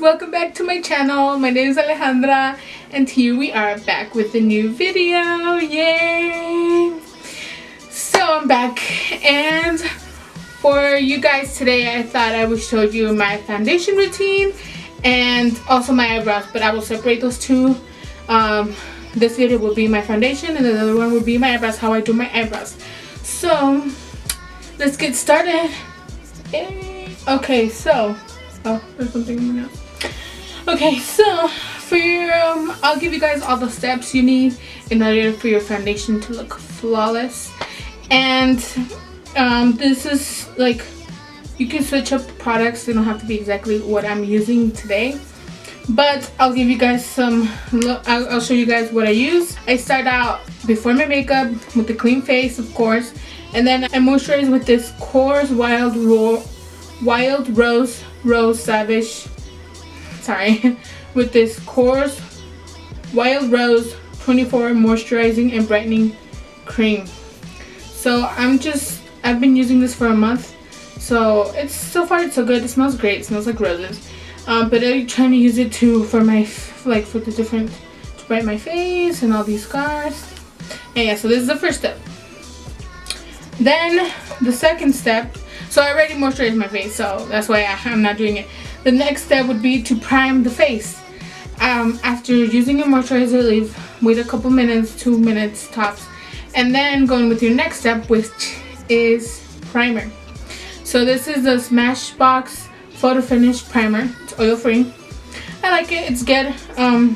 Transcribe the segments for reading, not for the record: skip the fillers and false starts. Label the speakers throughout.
Speaker 1: welcome back to my channel. My name is Alejandra and here we are back with a new video. Yay! So I'm back, and for you guys today I thought I would show you my foundation routine and also my eyebrows, but I will separate those two. This video will be my foundation and the other one will be my eyebrows, how I do my eyebrows. So let's get started. Yay. Okay, so there's something in my nose. Okay, so for your I'll give you guys all the steps you need in order for your foundation to look flawless. And this is like, you can switch up products. They don't have to be exactly what I'm using today, but I'll give you guys some I'll show you guys what I use. I start out before my makeup with the clean face, of course, and then I moisturize with this Core's Wild Rose Savage, sorry, with this Core's Wild Rose 24 moisturizing and brightening cream. So I've been using this for a month, so it's so far it's so good. It smells great. It smells like roses. But I'm trying to use it to brighten my face and all these scars. And yeah, so this is the first step. Then the second step, so I already moisturized my face, so that's why I'm not doing it. The next step would be to prime the face. After using your moisturizer, wait a couple minutes, 2 minutes tops, and then going with your next step, which is primer. So this is the Smashbox Photo Finish Primer. It's oil free. I like it. It's good. I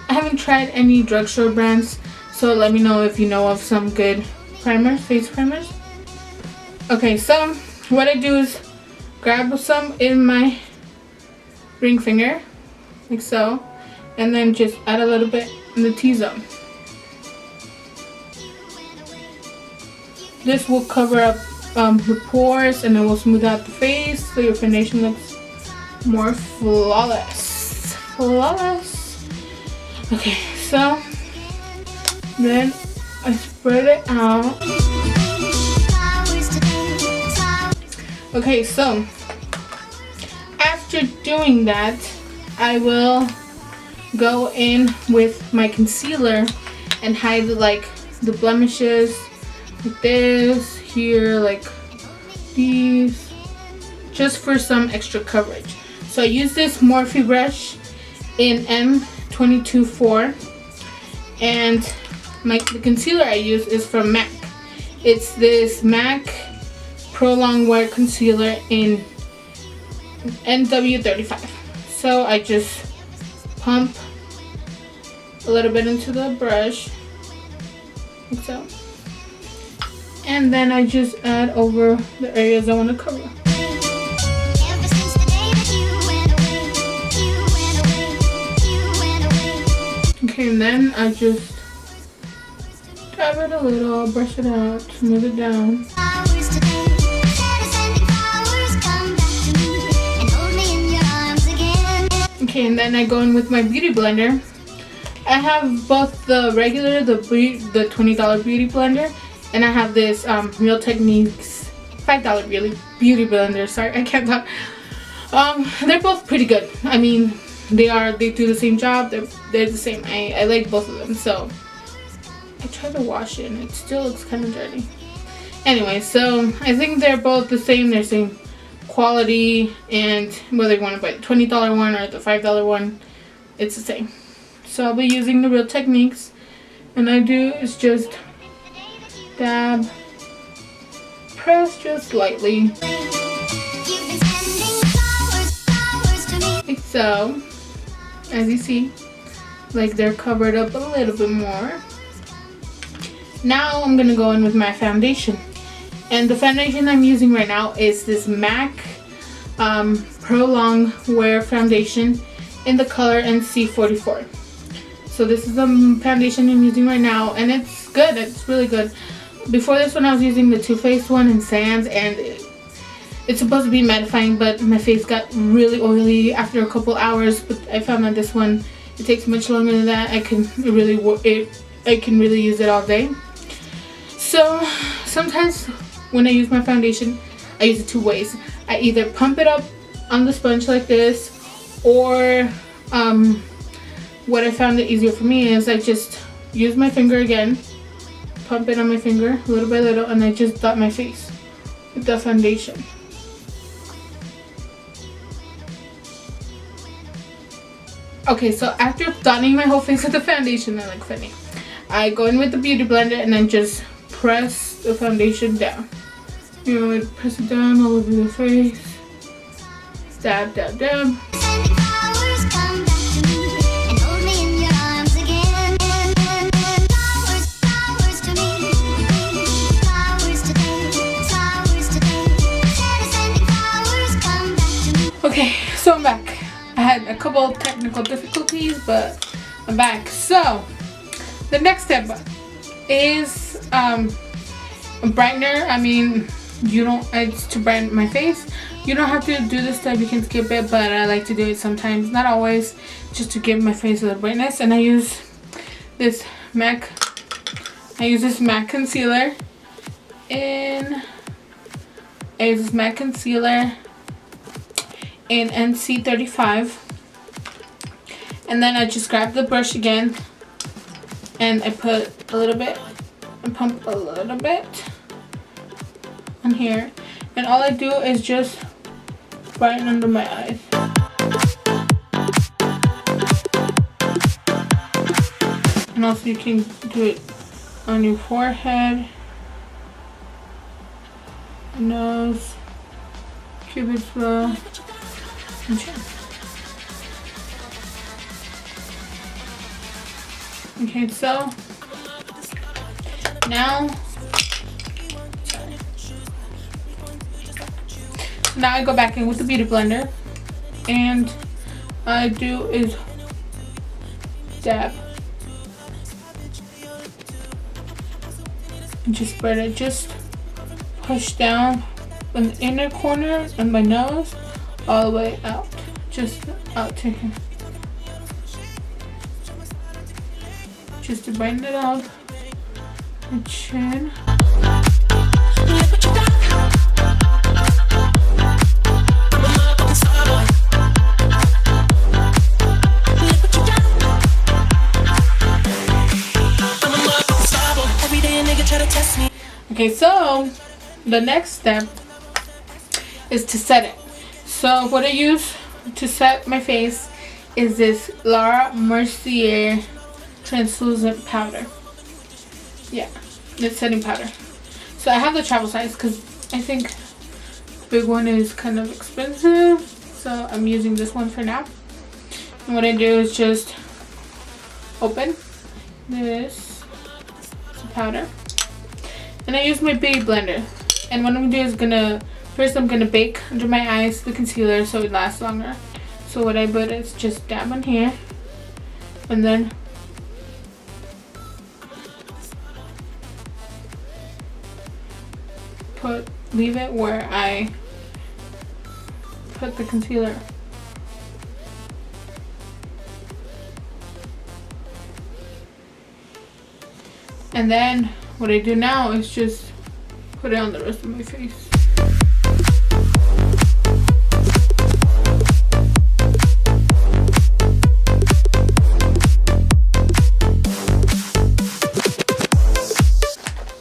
Speaker 1: haven't tried any drugstore brands, so let me know if you know of some good primers, face primers. Okay, so what I do is grab some in my ring finger, like so, and then just add a little bit in the T-zone. This will cover up the pores and it will smooth out the face so your foundation looks more flawless. Okay, so then I spread it out. Okay, so after doing that, I will go in with my concealer and hide the blemishes, like this here, like these, just for some extra coverage. So I use this Morphe brush in M224, and the concealer I use is from MAC. It's this MAC Pro Long Wear Concealer in NW35. So I just pump a little bit into the brush, like so, and then I just add over the areas I want to cover. Okay, and then I just dab it a little, brush it out, smooth it down. Okay, and then I go in with my beauty blender. I have both the regular, the $20 beauty blender, and I have this Real Techniques $5 beauty blender. Sorry, I can't talk. They're both pretty good. I mean, they do the same job. They're the same. I like both of them. So I tried to wash it and it still looks kind of dirty. Anyway, so I think they're both the same. They're same quality, and whether you want to buy the $20 one or the $5 one, it's the same. So I'll be using the Real Techniques, and I do is just dab, press just lightly, like so. As you see, like they're covered up a little bit more. Now I'm gonna go in with my foundation, and the foundation I'm using right now is this MAC Pro Long Wear Foundation in the color NC44. So this is the foundation I'm using right now, and it's good. It's really good. Before this one I was using the Too Faced one in Sands, and it's supposed to be mattifying, but my face got really oily after a couple hours. But I found that this one, it takes much longer than that. I can really use it all day. So sometimes when I use my foundation, I use it two ways. I either pump it up on the sponge like this, Or what I found it easier for me is I just use my finger again, pump it on my finger little by little, and I just dot my face with the foundation. Okay, so after dotting my whole face with the foundation, I look funny, I go in with the beauty blender and then just press the foundation down. You know, I press it down all over the face. Dab, dab, dab. Okay, so I'm back. I had a couple of technical difficulties, but I'm back. So the next step is a brightener. I mean, you don't, it's to brighten my face. You don't have to do this step, you can skip it, but I like to do it sometimes, not always, just to give my face a little brightness. And I use this MAC concealer in NC35, and then I just grab the brush again and I put a little bit and pump a little bit on here, and all I do is just brighten under my eyes. And also you can do it on your forehead, nose, cupid's bow, and chin. Okay, so now I go back in with the beauty blender, and all I do is dab and just spread it, just push down in the inner corner of my nose all the way out, just out to here, just to brighten it up. The chin. Okay, so the next step is to set it. So what I use to set my face is this Laura Mercier translucent powder. Yeah, it's setting powder. So I have the travel size because I think the big one is kind of expensive, so I'm using this one for now. And what I do is just open this powder, and I use my beauty blender. And what I'm gonna do is first I'm gonna bake under my eyes the concealer so it lasts longer. So what I put is just dab on here, and then leave it where I put the concealer. And then what I do now is just put it on the rest of my face.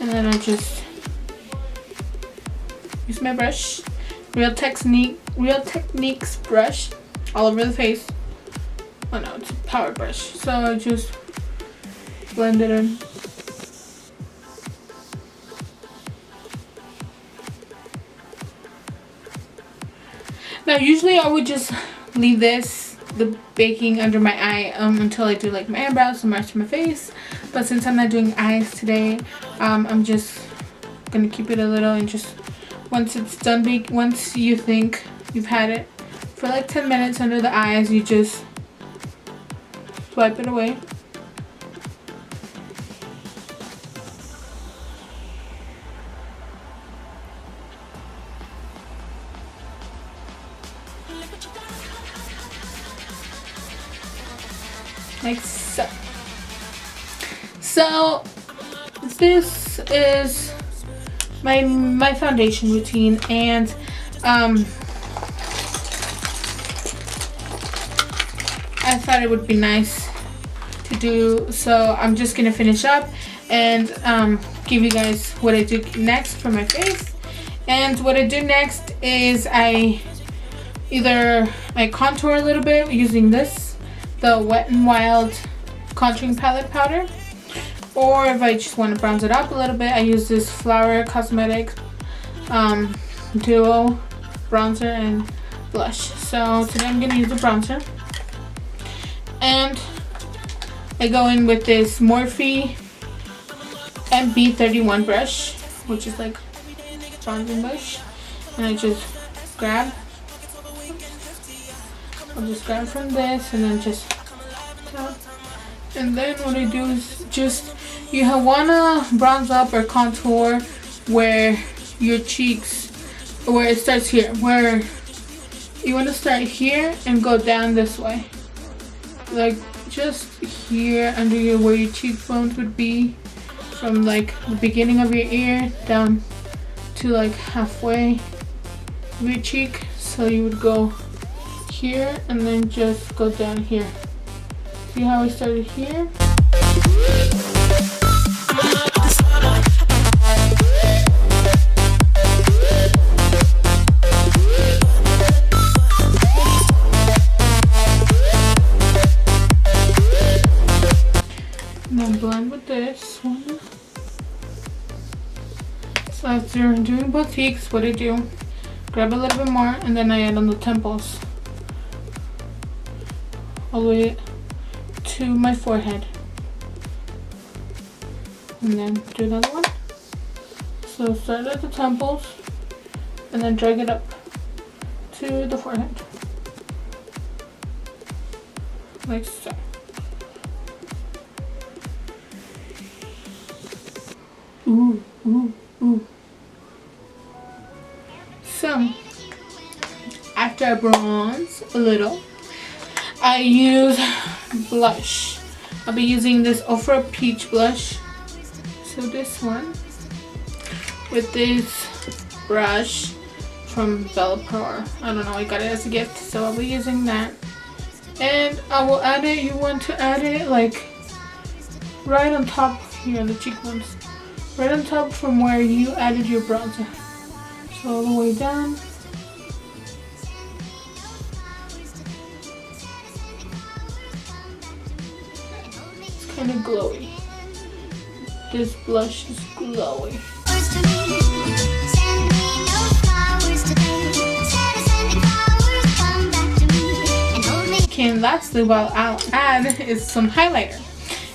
Speaker 1: And then I just use my brush, Real Techniques brush, all over the face. Oh no, it's a power brush. So I just blend it in. Now usually I would just leave the baking under my eye until I do like my eyebrows and the rest of my face. But since I'm not doing eyes today, I'm just gonna keep it a little, and just once it's done baking, once you think you've had it for like 10 minutes under the eyes, you just swipe it away. Like so. So this is my foundation routine, and I thought it would be nice to do. So I'm just gonna finish up and give you guys what I do next for my face. And what I do next is I contour a little bit using this, the Wet n Wild contouring palette powder, or if I just want to bronze it up a little bit, I use this Flower Cosmetics duo bronzer and blush. So today I'm gonna use the bronzer, and I go in with this Morphe MB31 brush, which is like bronzing brush, and I just grab. I'll just grab from this and then just tap. And then what I do is just, you wanna bronze up or contour where your cheeks, where it starts here, where you want to start here and go down this way, like just here under where your cheekbones would be, from like the beginning of your ear down to like halfway of your cheek. So you would go here and then just go down here. See how I started here? And then blend with this one. So after doing both cheeks, what I do, grab a little bit more and then I add on the temples, all the way to my forehead, and then do another one. So start at the temples and then drag it up to the forehead, like so. Ooh, ooh, ooh. So after I bronze a little, I use blush. I'll be using this Ofra Peach blush. So this one, with this brush from Bella Power. I don't know, I got it as a gift, so I'll be using that. And I will add it, you want to add it like right on top here on the cheekbones. Right on top from where you added your bronzer. So all the way down. Kind of glowy. This blush is glowy. Okay, and lastly, what I'll add is some highlighter.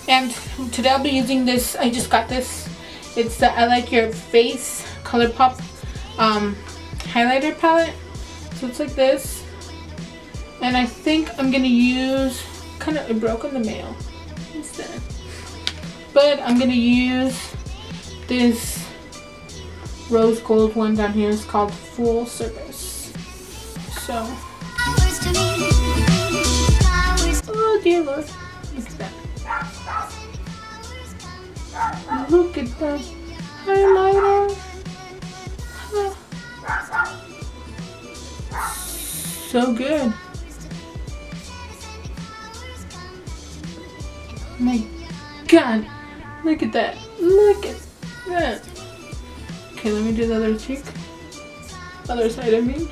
Speaker 1: And today I'll be using this. I just got this. It's the I Like Your Face ColourPop highlighter palette. So it's like this. And I think I'm gonna use, it broke in the mail instead. But I'm gonna use this rose gold one down here. It's called Full Service. So, oh dear Lord, look at that. Look at that highlighter. So good. My God, look at that. Look at that. Okay, let me do the other cheek. Other side, I mean.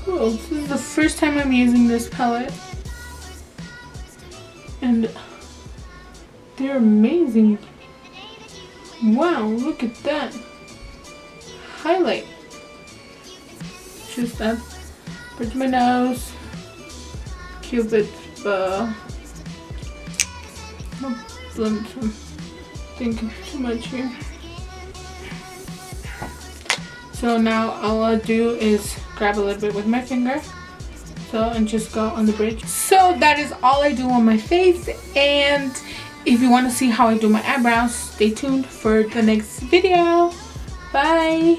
Speaker 1: Oh, this is the first time I'm using this palette. And they're amazing. Wow, look at that. Highlight. Just that. Bridge my nose. Cupid bow. I'll blend some. Thinking too much here. So now all I'll do is grab a little bit with my finger. And just go on the bridge. So that is all I do on my face, and if you want to see how I do my eyebrows, stay tuned for the next video. Bye.